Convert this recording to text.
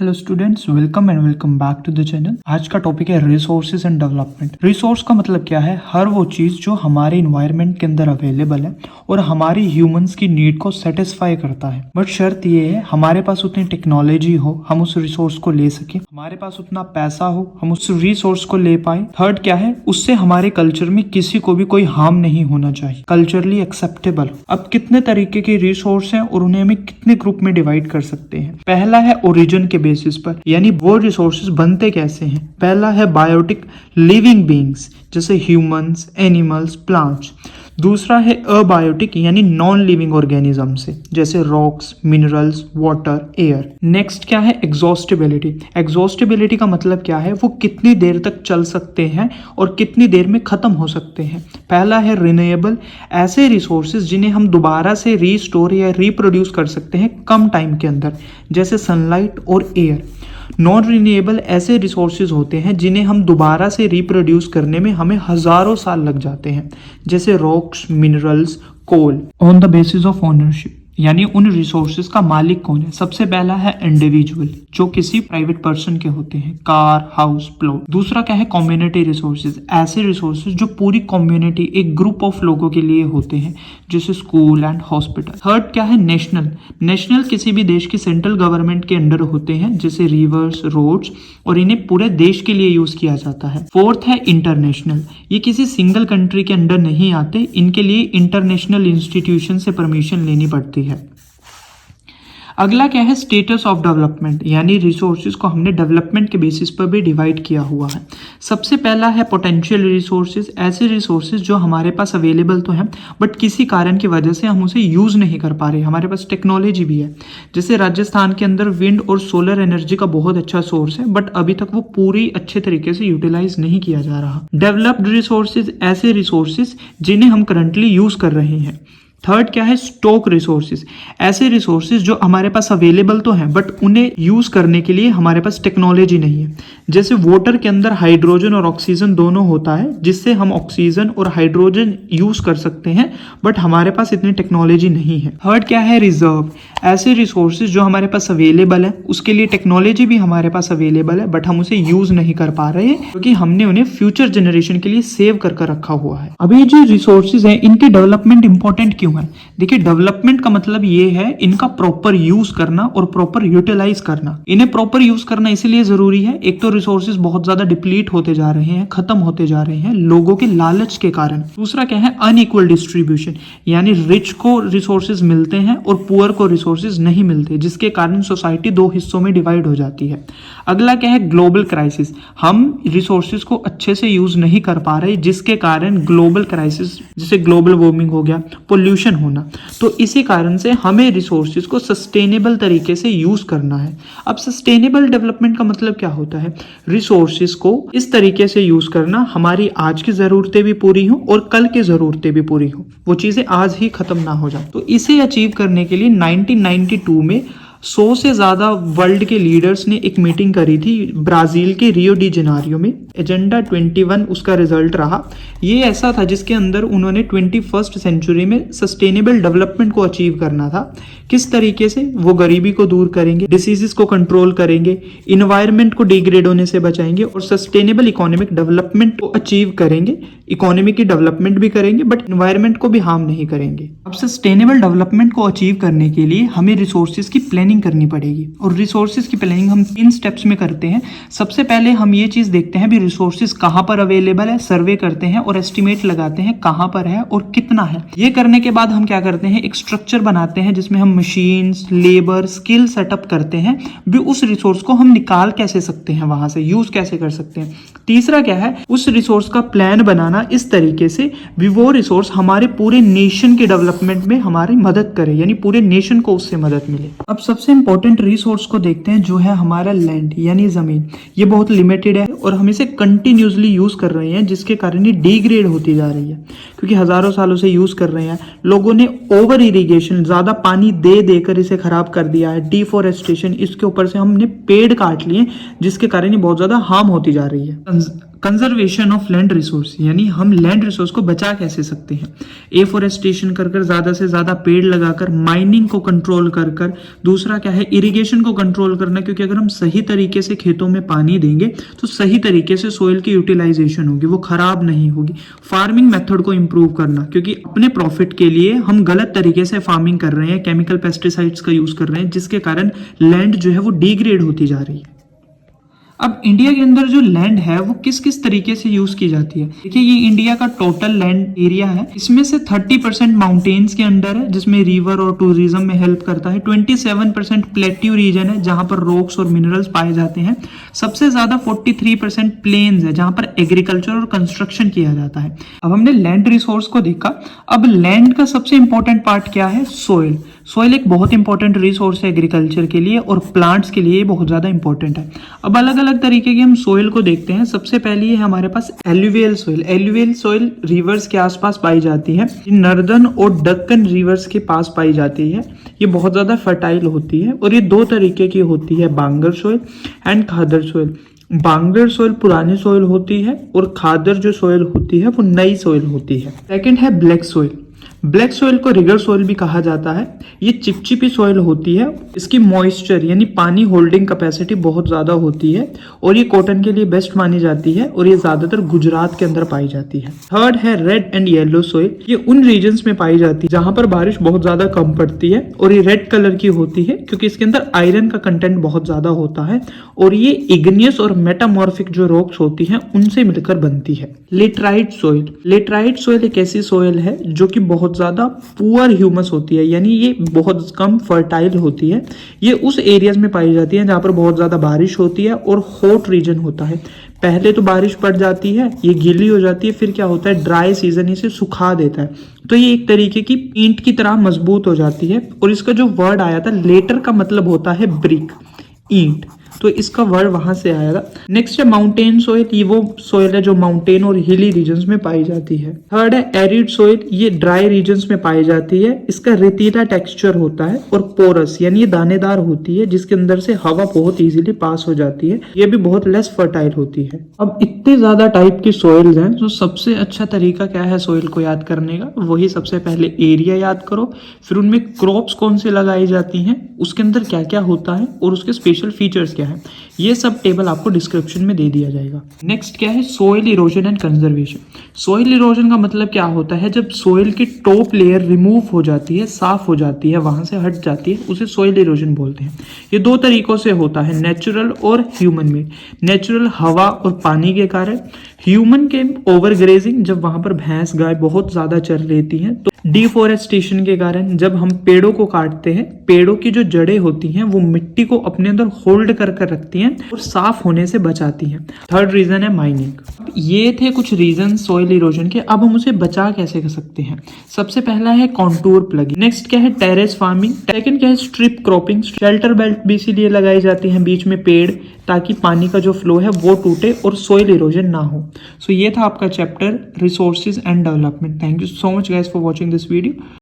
Hello students, welcome and welcome back to the channel. आज का topic है resources and development. Resource का मतलब क्या है? हर वो चीज जो हमारे इन्वायरमेंट के अंदर अवेलेबल है और हमारी ह्यूमंस की नीड को सेटिस्फाई करता है। बट शर्त ये है हमारे पास उतनी टेक्नोलॉजी हो, हम उस रिसोर्स को ले सके, हमारे पास उतना पैसा हो, हम उस रिसोर्स को ले पाए। थर्ड क्या है? उससे हमारे कल्चर में किसी को भी कोई हार्म नहीं होना चाहिए, कल्चरली एक्सेप्टेबल। अब कितने तरीके के रिसोर्स हैं और उन्हें हमें कितने ग्रुप में डिवाइड कर सकते हैं? पहला है ओरिजिन के बेसिस पर, यानी वो रिसोर्सेज बनते कैसे हैं। पहला है बायोटिक लिविंग बीइंग्स, जैसे ह्यूमंस, एनिमल्स, प्लांट्स। दूसरा है अबायोटिक यानी नॉन लिविंग ऑर्गेनिज्म से, जैसे rocks, minerals, water, air. Next क्या है? एग्जॉस्टिबिलिटी। एग्जॉस्टिबिलिटी का मतलब क्या है? वो कितनी देर तक चल सकते हैं और कितनी देर में खत्म हो सकते हैं। पहला है रिन्यूएबल, ऐसे रिसोर्सेज जिन्हें हम दोबारा से रीस्टोर या रिप्रोड्यूस कर सकते हैं कम टाइम के अंदर, जैसे सनलाइट और एयर। नॉन रिन्यूएबल ऐसे रिसोर्सेज होते हैं जिन्हें हम दोबारा से रिप्रोड्यूस करने में हमें हजारों साल लग जाते हैं, जैसे rocks, minerals, coal. On the basis of ownership, यानी उन रिसोर्सेज का मालिक कौन है। सबसे पहला है इंडिविजुअल, जो किसी प्राइवेट पर्सन के होते हैं, कार, हाउस, प्लॉट। दूसरा क्या है? कम्युनिटी रिसोर्सेज, ऐसे रिसोर्सेज जो पूरी कम्युनिटी, एक ग्रुप ऑफ लोगों के लिए होते हैं, जैसे स्कूल एंड हॉस्पिटल। थर्ड क्या है? नेशनल। नेशनल किसी भी देश की सेंट्रल गवर्नमेंट के अंडर होते हैं, जैसे रिवर्स, रोड्स, और इन्हें पूरे देश के लिए यूज किया जाता है। फोर्थ है इंटरनेशनल, ये किसी सिंगल कंट्री के अंडर नहीं आते, इनके लिए इंटरनेशनल इंस्टीट्यूशन से परमिशन लेनी पड़ती है। अगला क्या है? स्टेटस ऑफ डेवलपमेंट, यानी रिसोर्सेज को हमने डेवलपमेंट के बेसिस पर भी डिवाइड किया हुआ है। सबसे पहला है पोटेंशियल रिसोर्सेज, ऐसे रिसोर्सेज जो हमारे पास अवेलेबल तो हैं बट किसी कारण की वजह से हम उसे यूज नहीं कर पा रहे। हमारे पास टेक्नोलॉजी भी है, जैसे राजस्थान के अंदर विंड और सोलर एनर्जी का बहुत अच्छा सोर्स है, बट अभी तक वो पूरी अच्छे तरीके से यूटिलाइज नहीं किया जा रहा। डेवलप्ड रिसोर्सेज, ऐसे रिसोर्सेज जिन्हें हम करंटली यूज कर रहे हैं। थर्ड क्या है? स्टॉक रिसोर्सेज, ऐसे रिसोर्सेज जो हमारे पास अवेलेबल तो हैं बट उन्हें यूज करने के लिए हमारे पास टेक्नोलॉजी नहीं है, जैसे वाटर के अंदर हाइड्रोजन और ऑक्सीजन दोनों होता है, जिससे हम ऑक्सीजन और हाइड्रोजन यूज कर सकते हैं, बट हमारे पास इतनी टेक्नोलॉजी नहीं है। थर्ड क्या है? रिजर्व, ऐसे रिसोर्सेज जो हमारे पास अवेलेबल है, उसके लिए टेक्नोलॉजी भी हमारे पास अवेलेबल है बट हम उसे यूज नहीं कर पा रहे हैं क्योंकि हमने उन्हें फ्यूचर जनरेशन के लिए सेव कर रखा हुआ है। अभी जो रिसोर्सेज हैं इनके डेवलपमेंट इंपॉर्टेंट क्यों है? देखिए, डेवलपमेंट का मतलब ये है इनका प्रॉपर यूज करना और प्रॉपर यूटिलाइज करना। इन्हें प्रॉपर यूज करना इसलिए जरूरी है, एक तो रिसोर्सेज बहुत ज्यादा डिप्लीट होते जा रहे हैं, खत्म होते जा रहे हैं लोगों के लालच के कारण। दूसरा क्या है? अनइक्वल डिस्ट्रीब्यूशन, यानी रिच को रिसोर्सेज मिलते हैं और पुअर को रिसोर्सेज नहीं मिलते, जिसके कारण सोसाइटी दो हिस्सों में डिवाइड हो जाती है। अगला क्या है? ग्लोबल क्राइसिस, हम रिसोर्सेज को अच्छे से यूज नहीं कर पा रहे, जिसके कारण ग्लोबल क्राइसिस, जैसे ग्लोबल वार्मिंग हो गया, पोल्यूशन होना। तो इसी कारण से हमें रिसोर्सेज को सस्टेनेबल तरीके से यूज करना है। अब सस्टेनेबल डेवलपमेंट का मतलब क्या होता है? रिसोर्सेज को इस तरीके से यूज करना हमारी आज की जरूरतें भी पूरी हो और कल की जरूरतें भी पूरी हो, वो चीजें आज ही खत्म ना हो जाए। तो इसे अचीव करने के लिए 1992 में 100 से ज्यादा वर्ल्ड के लीडर्स ने एक मीटिंग करी थी ब्राजील के रियो डी जेनेरियो में। एजेंडा 21 उसका रिजल्ट रहा। ये ऐसा था जिसके अंदर उन्होंने 21st सेंचुरी में सस्टेनेबल डेवलपमेंट को अचीव करना था। किस तरीके से? वो गरीबी को दूर करेंगे, डिसीजेस को कंट्रोल करेंगे, इन्वायरमेंट को डिग्रेड होने से बचाएंगे और सस्टेनेबल इकोनॉमिक डेवलपमेंट को अचीव करेंगे। इकोनॉमी की डेवलपमेंट भी करेंगे बट इन्वायरमेंट को भी हार्म नहीं करेंगे। अब सस्टेनेबल डेवलपमेंट को अचीव करने के लिए हमें रिसोर्सेज की प्लानिंग करनी पड़ेगी, और रिसोर्सेज की प्लानिंग हम 3 स्टेप्स में करते हैं। सबसे पहले हम ये चीज देखते हैं भी रिसोर्सेज कहां पर अवेलेबल है, सर्वे करते हैं और एस्टिमेट लगाते हैं कहां पर है और कितना है। ये करने के बाद हम क्या करते हैं? एक स्ट्रक्चर बनाते हैं जिसमें हम मशीन्स, लेबर, स्किल सेटअप करते हैं भी उस रिसोर्स को हम निकाल कैसे सकते हैं, वहां से यूज कैसे कर सकते हैं। तीसरा क्या है? उस रिसोर्स का प्लान बनाना इस तरीके से भी वो रिसोर्स हमारे पूरे नेशन के डेवलपमेंट में हमारी मदद करे, यानी पूरे नेशन को उससे मदद मिले। अब सबसे इंपॉर्टेंट रिसोर्स को देखते हैं, जो है हमारा लैंड यानी जमीन। ये बहुत लिमिटेड है और हम इसे कंटिन्यूसली यूज कर रहे हैं, जिसके कारण ये डिग्रेड होती जा रही है क्योंकि हजारों सालों से यूज कर रहे हैं। लोगों ने ओवर इरिगेशन, ज्यादा पानी दे देकर इसे खराब कर दिया है, डिफोरेस्टेशन, इसके ऊपर से हमने पेड़ काट लिए जिसके कारण ये बहुत ज्यादा हार्म होती जा रही है। कंजर्वेशन ऑफ लैंड रिसोर्स, यानी हम लैंड रिसोर्स को बचा कैसे सकते हैं। एफोरेस्टेशन कर कर, ज़्यादा से ज़्यादा पेड़ लगाकर, माइनिंग को कंट्रोल कर कर, दूसरा क्या है इरिगेशन को कंट्रोल करना, क्योंकि अगर हम सही तरीके से खेतों में पानी देंगे तो सही तरीके से सोइल की यूटिलाइजेशन होगी, वो खराब नहीं होगी। फार्मिंग मेथड को इम्प्रूव करना, क्योंकि अपने प्रॉफिट के लिए हम गलत तरीके से फार्मिंग कर रहे हैं, केमिकल पेस्टिसाइड्स का यूज कर रहे हैं, जिसके कारण लैंड जो है वो डिग्रेड होती जा रही है। अब इंडिया के अंदर जो लैंड है वो किस किस तरीके से यूज की जाती है। देखिए ये इंडिया का टोटल लैंड एरिया है, इसमें से 30% माउंटेन्स के अंडर है जिसमें रिवर और टूरिज्म में हेल्प करता है। 27% प्लेट्यू रीजन है जहां पर रॉक्स और मिनरल्स पाए जाते हैं। सबसे ज्यादा 43% प्लेन्स है जहां पर एग्रीकल्चर और कंस्ट्रक्शन किया जाता है। अब हमने लैंड रिसोर्स को देखा, अब लैंड का सबसे इंपॉर्टेंट पार्ट क्या है, सोइल। सोइल एक बहुत इंपॉर्टेंट रिसोर्स है एग्रीकल्चर के लिए और प्लांट्स के लिए बहुत ज़्यादा इंपॉर्टेंट है। अब अलग अलग तरीके के हम सोइल को देखते हैं। सबसे पहली है हमारे पास alluvial soil. Alluvial soil rivers के आसपास पाई जाती है, नॉर्दर्न और दक्कन रिवर्स के पास पाई जाती है। ये बहुत ज़्यादा फर्टाइल होती है और ये दो तरीके की होती है, Bangar soil and Khadar soil. Bangar soil पुरानी सोइल होती है और खादर जो सोइल होती है वो नई सोइल होती है। सेकंड है ब्लैक सोइल। ब्लैक सोइल को रिगर सोइल भी कहा जाता है। ये चिपचिपी सोइल होती है, इसकी मॉइस्चर यानी पानी होल्डिंग कैपेसिटी बहुत ज़्यादा होती है और ये कॉटन के लिए बेस्ट मानी जाती है और ये ज़्यादातर गुजरात के अंदर पाई जाती है। थर्ड है रेड एंड येलो सोइल। ये उन रीजन्स में पाई जाती है जहाँ पर बारिश बहुत ज़्यादा कम पड़ती है और ये रेड कलर की होती है क्योंकि इसके अंदर आयरन का कंटेंट बहुत ज़्यादा होता है और ये इग्नियस और मेटामॉर्फिक जो रॉक्स होती हैं उनसे मिलकर बनती है। Laterite soil. लेटराइट सोइल एक ऐसी सोइल है जो कि बहुत ज्यादा पुअर ह्यूमस होती है, यानी ये बहुत कम फर्टाइल होती है। ये उस एरियाज में पाई जाती है जहां पर बहुत ज्यादा बारिश होती है और हॉट रीजन होता है। पहले तो बारिश पड़ जाती है, ये गीली हो जाती है, फिर क्या होता है ड्राई सीजन इसे सुखा देता है, तो ये एक तरीके की ईंट की तरह मजबूत हो जाती है। और इसका जो वर्ड आया था लेटर का मतलब होता है ब्रिक, ईंट, तो इसका वर्ड वहां से आया था। नेक्स्ट है माउंटेन सोइल। ये वो सोइल है जो माउंटेन और हिली रीजन्स में पाई जाती है। थर्ड है एरिड सोइल। ये ड्राई रीजन्स में पाई जाती है। इसका रेतीला टेक्सचर होता है और पोरस यानी ये दानेदार होती है जिसके अंदर से हवा बहुत इजीली पास हो जाती है। ये भी बहुत लेस फर्टाइल होती है। अब इतने ज्यादा टाइप की सोइल्स हैं, तो सबसे अच्छा तरीका क्या है सोइल को याद करने का, वही सबसे पहले एरिया याद करो, फिर उनमें क्रॉप्स कौन से लगाई जाती हैं, उसके अंदर क्या क्या होता है और उसके स्पेशल फीचर्स क्या है, ये सब टेबल आपको डिस्क्रिप्शन में दे दिया जाएगा। नेक्स्ट क्या है soil erosion and conservation. Soil erosion का मतलब क्या होता है, जब सोइल की टॉप लेयर रिमूव हो जाती है, साफ हो जाती है, वहां से हट जाती है, उसे सोइल इरोजन बोलते हैं। ये दो तरीकों से होता है, नेचुरल और ह्यूमन मेड। नेचुरल हवा और पानी के कारण, ह्यूमन के ओवर ग्रेजिंग, जब वहां पर भैंस गाय बहुत ज्यादा चर लेती हैं, तो डिफोरेस्टेशन के कारण, जब हम पेड़ों को काटते हैं, पेड़ों की जो जड़ें होती हैं वो मिट्टी को अपने अंदर होल्ड कर रखती हैं और साफ होने से बचाती हैं। थर्ड रीजन है माइनिंग। ये थे कुछ रीजन सोइल इरोजन के। अब हम उसे बचा कैसे कर सकते हैं। सबसे पहला है कॉन्टूर प्लगिंग। नेक्स्ट क्या है टेरेस फार्मिंग। सेकंड क्या है स्ट्रिप क्रॉपिंग। शेल्टर बेल्ट भी इसीलिए लगाई जाती है बीच में पेड़, ताकि पानी का जो फ्लो है वो टूटे और सोइल इरोजन ना हो। सो ये था आपका chapter resources and development. Thank you so much guys for watching this video.